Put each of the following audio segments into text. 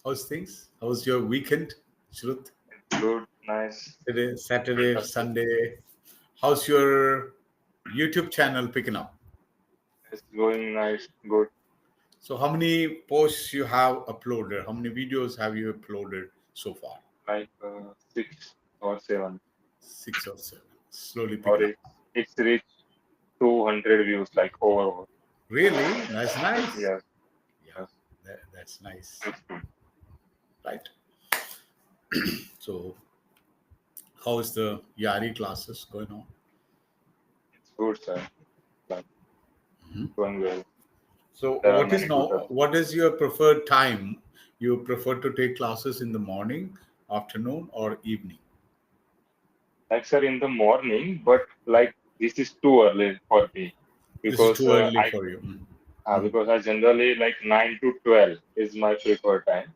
How's things? How's your weekend, Shruth? Good, nice. Today, Saturday, Fantastic. Sunday. How's your YouTube channel picking up? It's going nice, good. So, how many posts you have uploaded? How many videos have you uploaded so far? Like 6 or 7, 6 or 7. Slowly or picking up. it's reached 200 views like overall. Really? That's nice. Yes, Yeah, yes, that's nice. it's good. Right. So, how is the Yari classes going on? It's good, sir. Like going well. So, There are many tutors. what is your preferred time? You prefer to take classes in the morning, afternoon, or evening? Like sir, in the morning, but like this is too early for me This is because too early for you. Mm. Mm. I generally like 9 to 12 is my preferred time.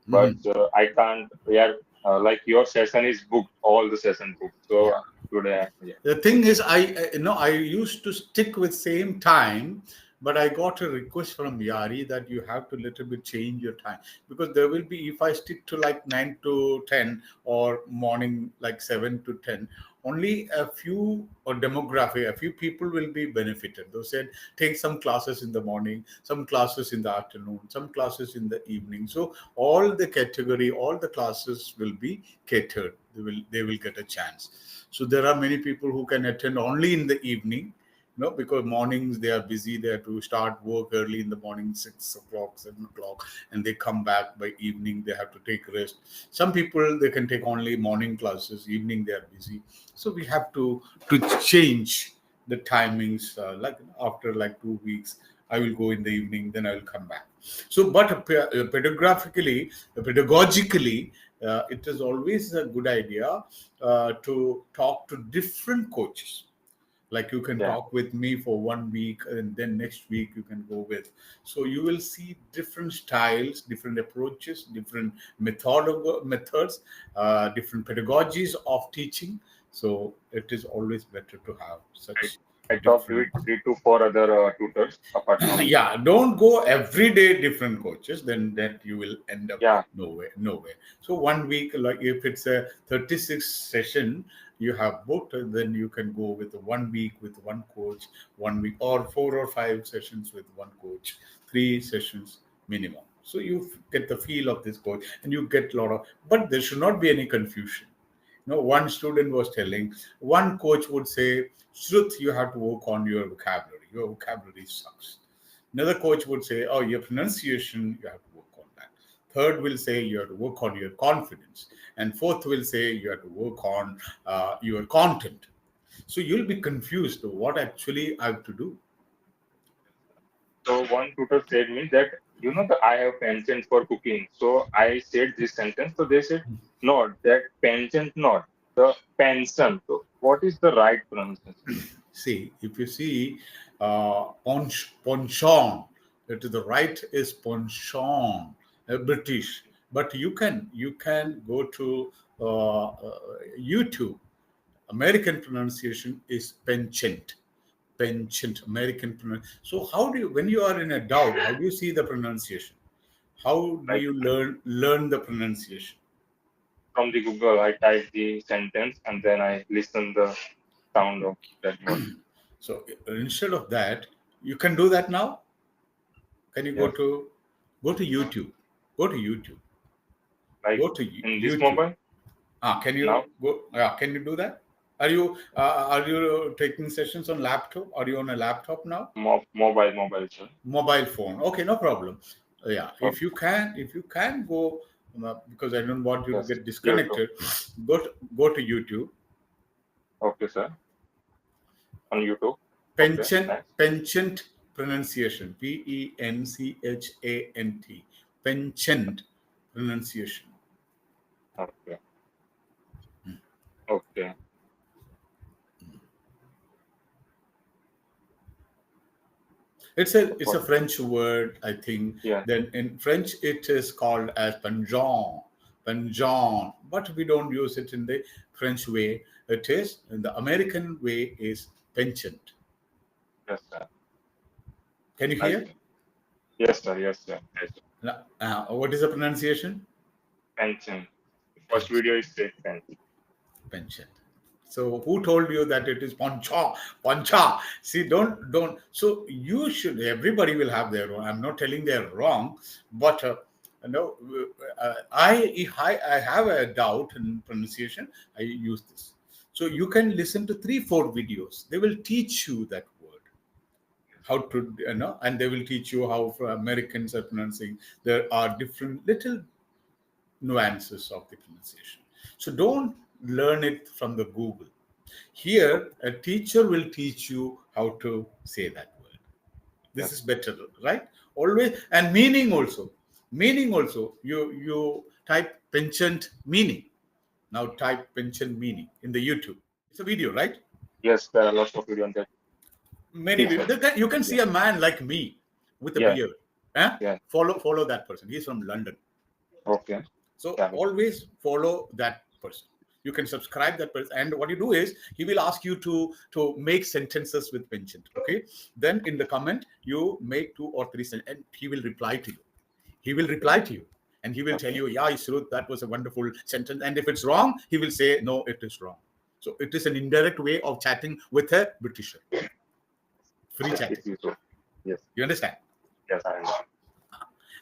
But Mhm. I can't. Yeah, like your session is booked, all the session booked. So Yeah. today, yeah, The thing is, I used to stick with same time, but I got a request from Yari that you have to little bit change your time, because there will be, if I stick to like 9 to 10 or morning like 7 to 10, only a few or demographic, a few people will be benefited. They said take some classes in the morning, some classes in the afternoon, some classes in the evening. So all the category, all the classes will be catered. They will get a chance. So there are many people who can attend only in the evening, because mornings they are busy. They have to start work early in the morning, 6 o'clock, 7 o'clock, and they come back by evening. They have to take rest. Some people they can take only morning classes. Evening they are busy. So we have to change the timings. Like after like 2 weeks, I will go in the evening. Then I will come back. So, but pedagogically, it is always a good idea to talk to different coaches. Like you can yeah, talk with me for 1 week, and then next week you can go with. So you will see different styles, different approaches, different methods, different pedagogies of teaching. So it is always better to have I, such I talked with different. 3 to 4 other tutors apart from you. Yeah, don't go every day different coaches, then that you will end up Yeah, nowhere. So 1 week, like if it's a 36 session you have booked, then you can go with 1 week with one coach, 1 week, or 4 or 5 sessions with one coach, 3 sessions minimum. So you get the feel of this coach, and you get a lot of, but there should not be any confusion. One student was telling, one coach would say, Shruth, you have to work on your vocabulary. Your vocabulary sucks. Another coach would say, oh, your pronunciation, you have to work on that. Third will say you have to work on your confidence. And fourth will say you have to work on your content. So you'll be confused what actually I have to do. so one tutor said me that that I have penchant for cooking. So I said this sentence. So they said not that penchant, not the pension. So what is the right pronunciation? See, if you see ponchon, to the right is ponchon, British. But you can go to YouTube. American pronunciation is penchant. Penchant, American pronunciation. So how do you, when you are in a doubt, how do you see the pronunciation? How do Like you learn the pronunciation? from the Google, I type the sentence and then I listen the sound of that word. So instead of that, you can do that now. Can you Yes. go to YouTube? Go to YouTube. Like Go to in this YouTube. mobile Can now, you go? Can you do that? Are you taking sessions on laptop? Are you on a laptop now? mobile, sir. Mobile phone. Okay, no problem. Yeah, Okay. if you can go, because I don't want you to Yes. get YouTube. disconnected. Go to YouTube. Okay, sir. On YouTube. Okay. Penchant Next. penchant pronunciation. Penchant. Penchant pronunciation. Okay. Okay. It's a What? French word, I think. Yeah. Then in French, it is called as panjon, panjon. But we don't use it in the French way. It is in the American way is penchant. Yes, sir. Can you Like hear? yes, sir. Yes, sir. Yes. What is the pronunciation? Pension. First Pension. video is said pension. Pension. So who told you that it is pancha? Pancha. See, don't. So you should. Everybody will have their own. I'm not telling they're wrong, but no. I have a doubt in pronunciation. I use this. So you can listen to 3 4 videos. They will teach you that word, how to and they will teach you how Americans are pronouncing. There are different little nuances of the pronunciation. So don't learn it from the Google. Here, a teacher will teach you how to say that word. This Yes. is better, right? Always, and meaning also. Meaning also. You type penchant meaning. Now type penchant meaning in the YouTube. It's a video, right? Yes, there are lots of video on that. Many Yes, people. sir. You can Yeah. see a man like me with a Yeah. beard. Eh? Yeah. Follow that person. He's from London. Okay. So Yeah. always follow that person. You can subscribe that person, and what you do is he will ask you to make sentences with penchant. Okay, then in the comment you make 2 or 3 sentences, and he will reply to you. He will Okay. reply to you, and he will tell Okay. you, "Yeah, Ishrut, that was a wonderful sentence." And if it's wrong, he will say, "No, it is wrong." So it is an indirect way of chatting with a Britisher, free Yes, it chatting. is so. Yes. You understand? Yes, I understand.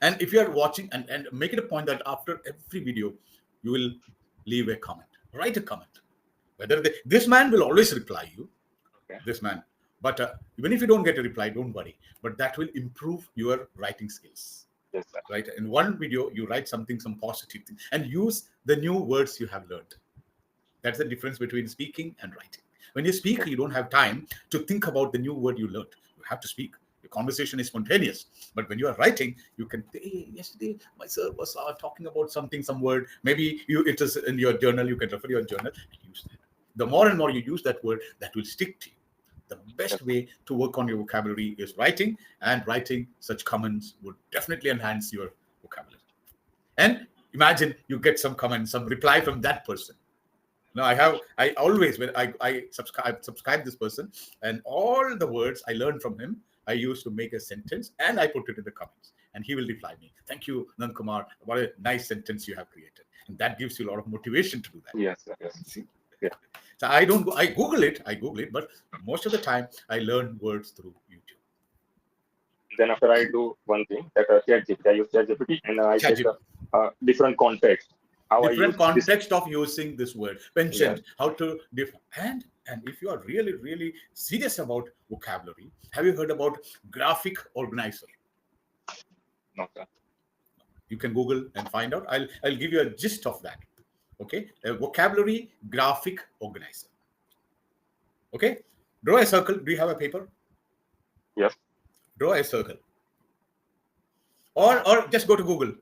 And if you are watching, and make it a point that after every video, you will leave a comment, write a comment. Whether this man will always reply you, Okay. this man. But even if you don't get a reply, don't worry. But that will improve your writing skills. Yes, sir. Right? In one video, you write something, some positive thing, and use the new words you have learned. That's the difference between speaking and writing. When you speak, Okay. you don't have time to think about the new word you learned. You have to speak. The conversation is spontaneous. But when you are writing, you can. Hey, yesterday, my sir was talking about something, some word. Maybe it is in your journal. You can refer to your journal and use that. The more and more you use that word, that will stick to you. The Yes. best way to work on your vocabulary is writing, and writing such comments would definitely enhance your vocabulary. And imagine you get some comment, some reply from that person. No, I always, when I subscribe this person, and all the words I learned from him, I used to make a sentence and I put it in the comments. And he will reply me, "Thank you, Nandakumar. What a nice sentence you have created." And that gives you a lot of motivation to do that. Yes, sir. Yes. See? Yeah. So I Google it, but most of the time I learn words through YouTube. Then after I do one thing that ChatGPT, I use ChatGPT and I check the ChatGPT. different context how I Different use this. context of using this word Yes. penchant, how to and if you are really really serious about vocabulary, have you heard about graphic organizer? No, sir. You can Google and find out. I'll give you a gist of that. Okay, a vocabulary graphic organizer. Okay, draw a circle. Do you have a paper? Yes. Draw a circle, or just go to Google.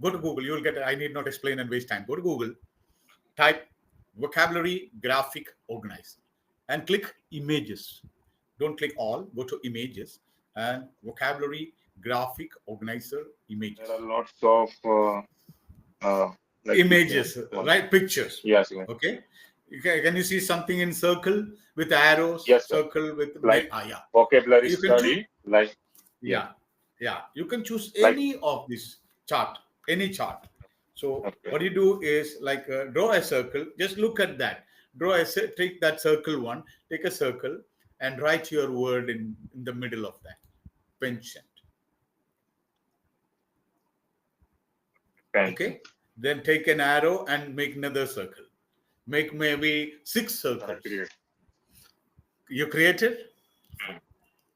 Go to Google. You will get it. I need not explain and waste time. Go to Google, type vocabulary graphic organizer, and click images. Don't click all, go to images and vocabulary graphic organizer There are images. lots of like pictures. Images, right? Pictures. Yes. Yes. Okay. Can you see something in circle with arrows? Yes, sir. Circle with Like yeah. vocabulary You can choose. study. Like yeah. Yeah, yeah. You can choose Like any of this chart, any chart. So okay. what you do is like draw a circle. Just look at that. Take that circle one. Take a circle and write your word in the middle of that. Penchant. Pension. Okay. Then take an arrow and make another circle. Make maybe 6 circles. Period. You created. Mm.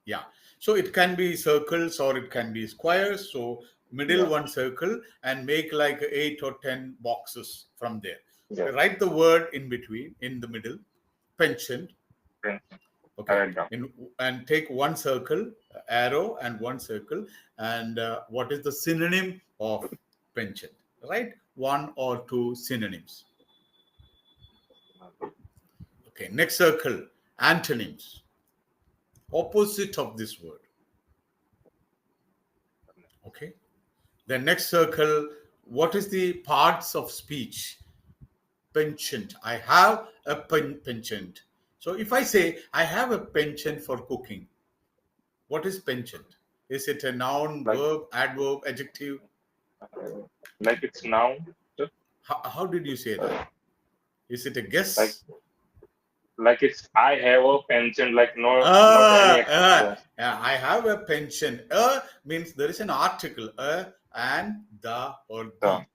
Yeah. So it can be circles or it can be squares. So middle Yeah. one circle and make like 8 or 10 boxes from there. Yeah. Write the word in between, in the middle, penchant. Pension. I Okay. write down. And take one circle, arrow and one circle. And what is the synonym of penchant? Right? 1 or 2 synonyms. Okay. Next circle, antonyms. Opposite of this word. Okay. The next circle, what is the parts of speech? Penchant. I have a penchant. So if I say I have a penchant for cooking, what is penchant? Is it a noun, Like verb, adverb, adjective? Uh, like it's noun. Just, How did you say that? uh, Is it a like guess? it's I have a pension. Like no, not any Uh, uh, expression. I have a pension. Means there is an article, and the or The the.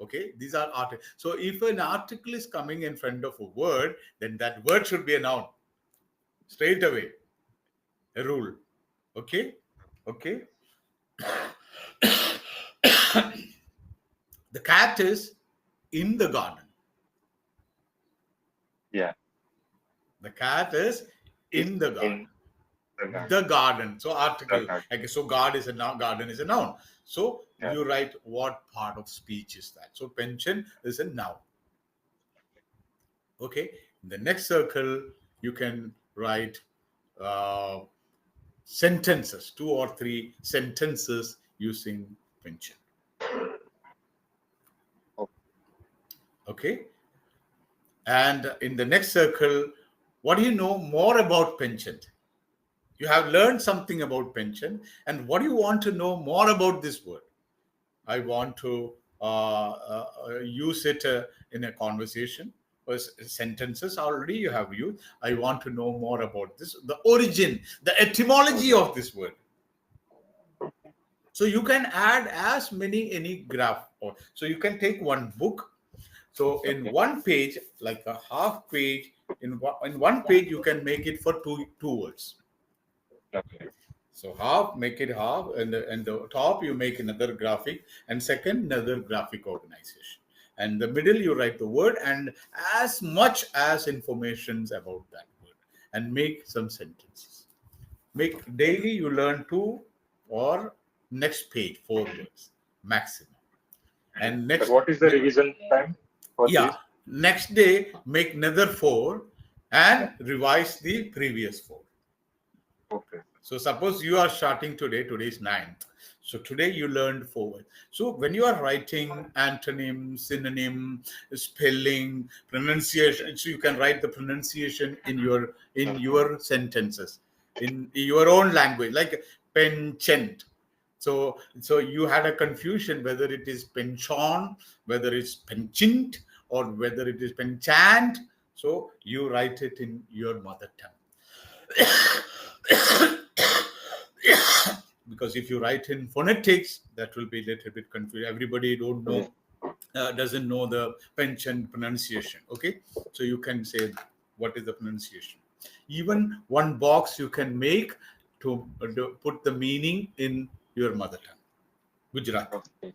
Okay, these are articles. So if an article is coming in front of a word, then that word should be a noun straight away. A rule. Okay, okay. The cat is in the garden. yeah The cat is is in the garden. in the garden. The garden. So The article. garden. Okay, so God is a noun. Garden is a noun. So Yeah. you write what part of speech is that. So pension is a noun. Okay. In the next circle, you can write uh, sentences, two or three sentences using pension. Oh, Okay. And in the next circle, what do you know more about pension? You have learned something about pension, and what do you want to know more about this word? I want to use it in a conversation. Sentences already you have used. I want to know more about this, the origin, the etymology okay. of this word. So you can add as many any graph. Or so you can take one book. So in Okay. one page, like a half page, in one page you can make it for two words. Okay. So half, make it half, and the top you make another graphic, and second another graphic organization. And the middle you write the word and as much as informations about that word, and make some sentences. Make daily you learn two, or next page 4 words maximum. And But next, what is the revision time for yeah, this? next day make another four and revise the previous four. Okay. So suppose you are starting today, today is ninth. So today you learned forward. So when you are writing antonym, synonym, spelling, pronunciation, so you can write the pronunciation in Okay. your sentences, in your own language, like penchant. So you had a confusion whether it is penchant, whether it's penchant, or whether it is penchant. So you write it in your mother tongue. Because if you write in phonetics, that will be a little bit confused. Everybody don't Yeah. know, doesn't know the pension pronunciation. Okay, so you can say what is the pronunciation. Even one box you can make to put the meaning in your mother tongue, Gujarati, Okay.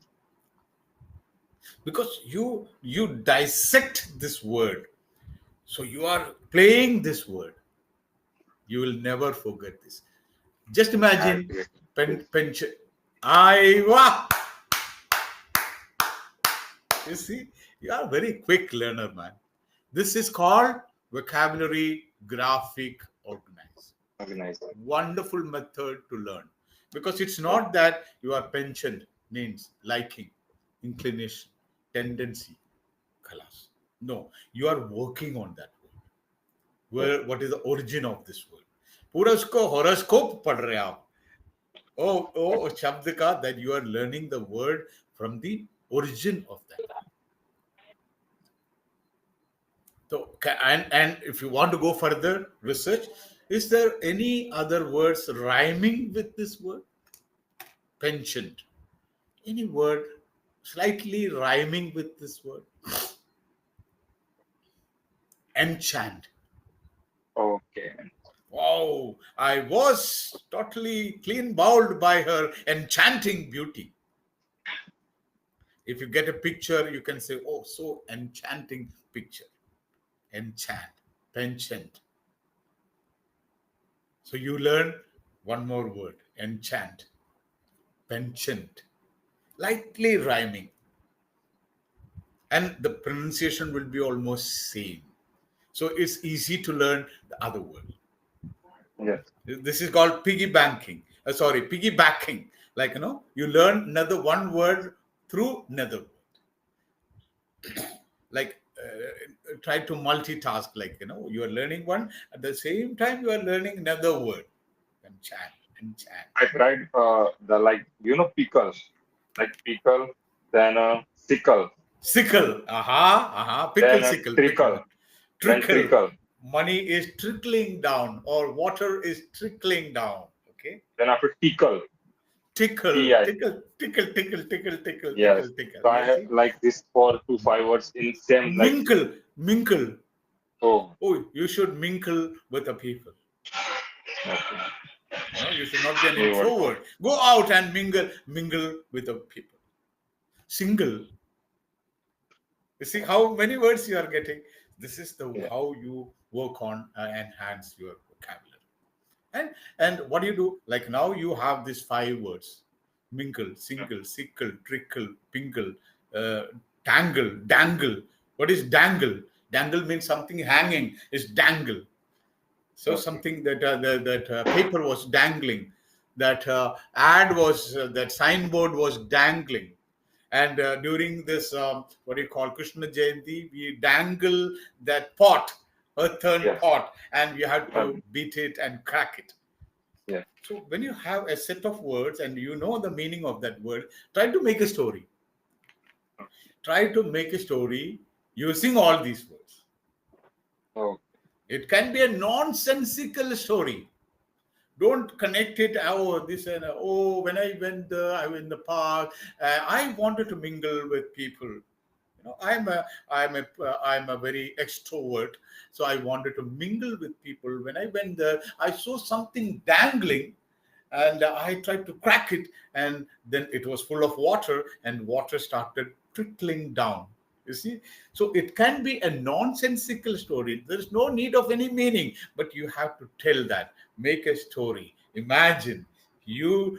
because you dissect this word. So you are playing this word. You will never forget this. Just I imagine agree. pension. I wow. You see, you are a very quick learner, man. This is called vocabulary graphic organize. Organized. Wonderful method to learn, because it's Okay. not that you are pensioned means liking, inclination, tendency, class. No, you are working on that word. Yes. Where what is the origin of this word? पूरा उसको horoscope पढ़ रहे हैं आप. Oh, शब्द का, that you are learning the word from the origin of that. So, and if you want to go further research, is there any other words rhyming with this word? Penchant. Any word slightly rhyming with this word? Enchant. Okay. Wow, I was totally clean bowled by her enchanting beauty. If you get a picture, you can say, oh, so enchanting picture. Enchant, penchant. So you learn one more word, enchant, penchant, lightly rhyming, and the pronunciation will be almost same. So it's easy to learn the other word. Yes. This is called piggy banking. Piggybacking. Like you learn another one word through another word. Like try to multitask. Like you are learning one at the same time you are learning another word. Enchant, enchant. I tried the like pickles. like pickle, then a sickle, Sickle. Aha, aha. Pickle, then a sickle, pickle. trickle, then Trickle. trickle, Money is trickling down, or water is trickling down. Okay. then after tickle, Tickle, T-I. tickle, tickle, tickle, tickle, tickle, Yes. tickle, tickle. So I You have see? like this 4 to 5 words in same like. Minkle, minkle. Oh, Oh, you should mingle with the people. okay. You should not be an New word for introvert. Go out and mingle with the people. Single. You see how many words you are getting. This is the yeah. how you work on enhance your vocabulary. And what do you do? Like now you have these 5 words: mingle, single, sickle, trickle, pingle, uh, tangle, dangle. What is dangle? Dangle means something hanging. Is dangle. So Okay. something that paper was dangling, that ad was that signboard was dangling, and during this what do you call Krishna Jayanti, we dangle that pot, earthen Yes. pot, and you have to Um, beat it and crack it. yes. So when you have a set of words and you know the meaning of that word, try to make a story. Try to make a story using all these words. Oh, It can be a nonsensical story. Don't connect it. Oh, this and oh, when I went there, I was in the park. I wanted to mingle with people. I'm a very extrovert, so I wanted to mingle with people. When I went there, I saw something dangling, and I tried to crack it, and then it was full of water, and water started trickling down. You see, so it can be a nonsensical story. There is no need of any meaning, but you have to tell that. Make a story. Imagine you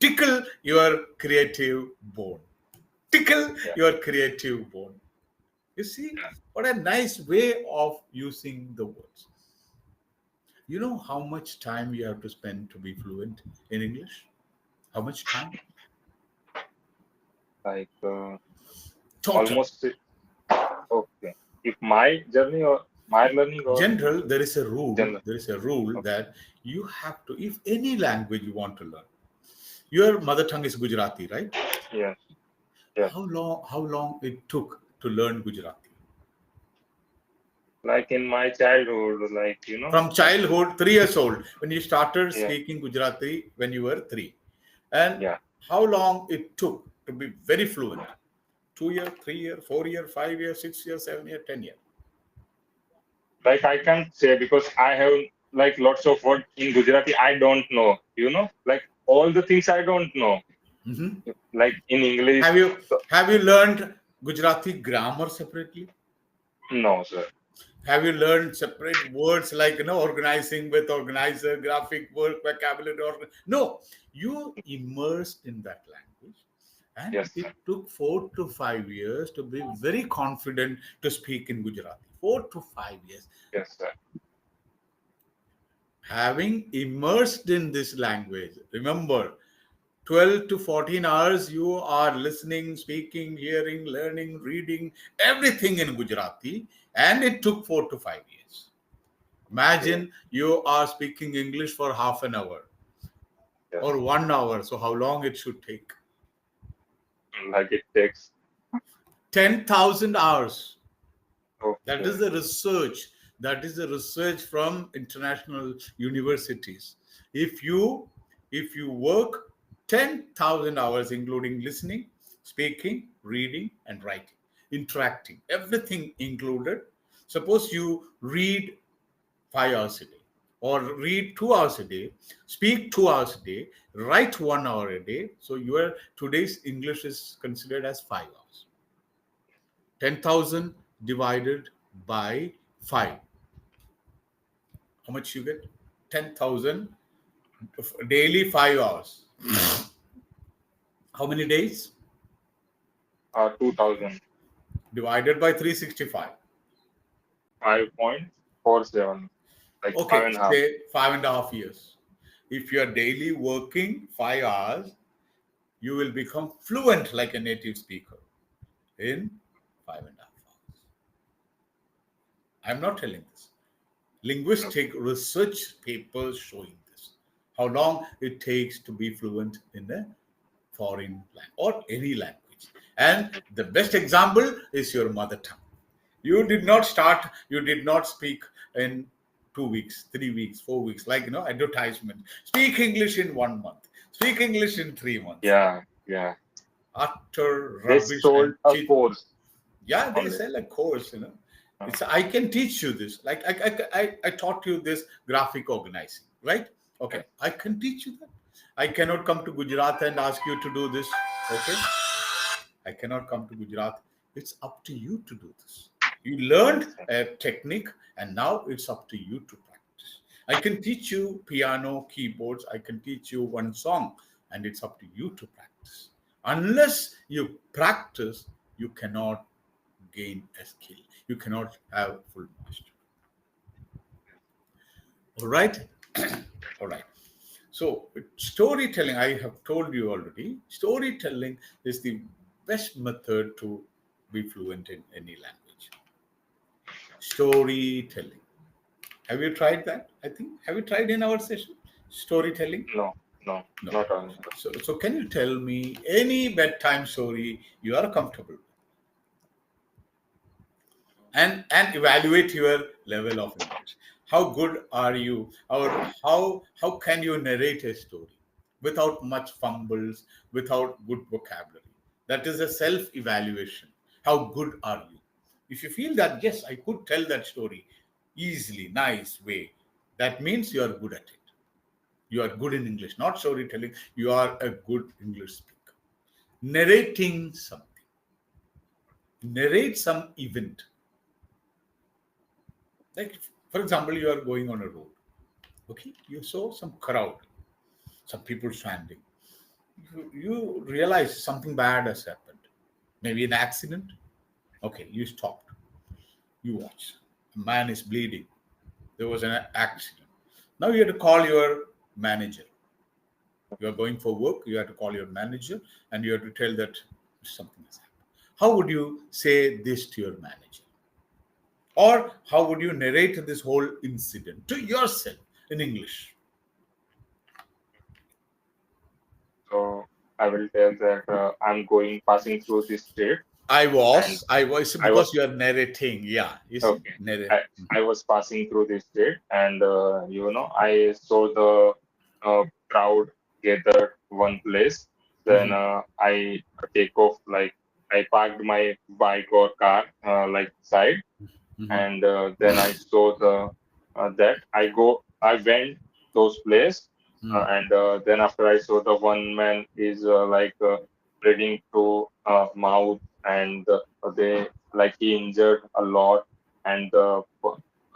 tickle your creative bone. Tickle yeah. your creative bone. You see, what a nice way of using the words. You know how much time you have to spend to be fluent in English? How much time? Like Total. almost okay. If my journey or my learning or General, there is a rule. general. There is a rule Okay. that you have to, if any language you want to learn, your mother tongue is Gujarati, right? Yes. Yes. How long it took to learn Gujarati? Like in my childhood, like From childhood, 3 years old, when you started yeah, speaking Gujarati when you were three. And yeah. how long it took to be very fluent? 2 year, 3 year, 4 year, 5 year, 6 year, 7 year, 10 year. Like I can't say because I have like lots of words in Gujarati I don't know. Like all the things I don't know. Mhm. Like in English, Have you so, have you learned Gujarati grammar separately? no, sir. Have you learned separate words like organizing with organizer, graphic work, vocabulary? No, you immersed in that language, and Yes, it sir. took 4 to 5 years to be very confident to speak in Gujarati. 4 to 5 years, Yes, sir. having immersed in this language. Remember, 12 to 14 hours you are listening, speaking, hearing, learning, reading everything in Gujarati, and it took 4 to 5 years. Okay. Imagine you are speaking English for half an hour or Yes. 1 hour. So, how long it should take? Like it takes. 10,000 hours. That is Okay. the research. That is the research from international universities. If you if you work 10,000 hours, including listening, speaking, reading, and writing, interacting, everything included. Suppose you read 5 hours a day, or read 2 hours a day, speak 2 hours a day, write 1 hour a day. So your today's English is considered as 5 hours. 10,000 divided by 5. How much you get? 10,000 daily 5 hours. How many days? 2000. Divided by 365. 5.47. Like five Okay, and a half. say 5.5 years. If you are daily working 5 hours, you will become fluent like a native speaker in 5.5 hours. I'm not telling this. Okay. Linguistic research papers showing this. How long it takes to be fluent in a foreign language or any language. And the best example is your mother tongue. You did not speak in 2 weeks, 3 weeks, 4 weeks, like advertisement. Speak English in 1 month, speak English in 3 months. Yeah, yeah. Utter They rubbish and sold a cheap. course Yeah, they only. sell a course. Uh, It's I can teach you this. Like I taught you this graphic organizing, right? Okay, yes, I can teach you that. I cannot come to Gujarat and ask you to do this. Okay, I cannot come to Gujarat. It's up to you to do this. You learned understand. a technique, and now it's up to you to practice. I can teach you piano, keyboards. I can teach you one song, and it's up to you to practice. Unless you practice, you cannot gain a skill. You cannot have full mastery. All right. All right. So, storytelling, I have told you already, storytelling is the best method to be fluent in any language. Storytelling. Have you tried that? I think. Have you tried in our session? Storytelling? No, no, No. not only. So can you tell me any bedtime story you are comfortable with, and evaluate your level of English? How good are you, or how can you narrate a story without much fumbles, without good vocabulary? That is a self evaluation. How good are you? If you feel that yes, I could tell that story easily, nice way, that means you are good at it. You are good in English, not storytelling. You are a good English speaker. Narrating something, narrate some event. Like, for example, you are going on a road. Okay, you saw some crowd, some people standing. You realize something bad has happened. Maybe an accident. Okay, you stopped. You watch. A man is bleeding. There was an accident. Now you have to call your manager. You are going for work. You have to call your manager, and you have to tell that something has happened. How would you say this to your manager? Or how would you narrate this whole incident to yourself in English? So I will tell that I'm going passing through this street, and I was I because was you are narrating. Yeah, you see, okay. narrate. I was passing through this street, and I saw the crowd gathered one place. Then Mhm, I take off, like I parked my bike or car like side, mhm, and then I saw the that I went those place, mhm, and then after I saw the one man is bleeding through mouth, and they like he injured a lot, and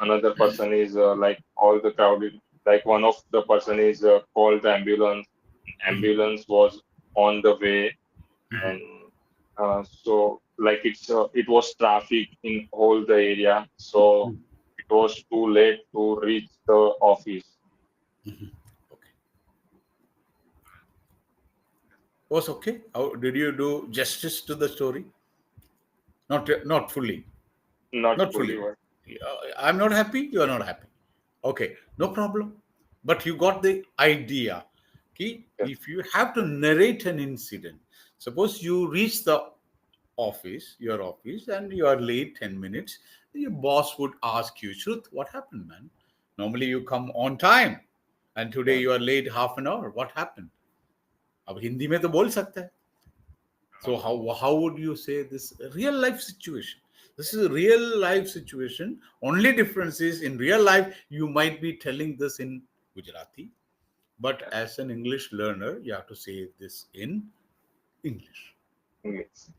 another person is like all the crowded, like one of the person is called the ambulance. mhm, Ambulance was on the way, mhm, and so like it was traffic in all the area, so mhm. it was too late to reach the office. Okay, was okay. How did you do justice to the story? Not fully, Not not fully fully. what. I'm not happy. You are not happy. Okay, no problem. But you got the idea. Okay, Yes, if you have to narrate an incident, suppose you reach the your office, and you are late 10 minutes, your boss would ask you, Shruth, what happened, man? Normally you come on time, and today yeah, you are late half an hour. What happened? अब हिंदी में तो बोल सकता है. So how would you say this real life situation? This is a real life situation. Only difference is in real life you might be telling this in Gujarati, but yes, as an English learner, you have to say this in English. yes.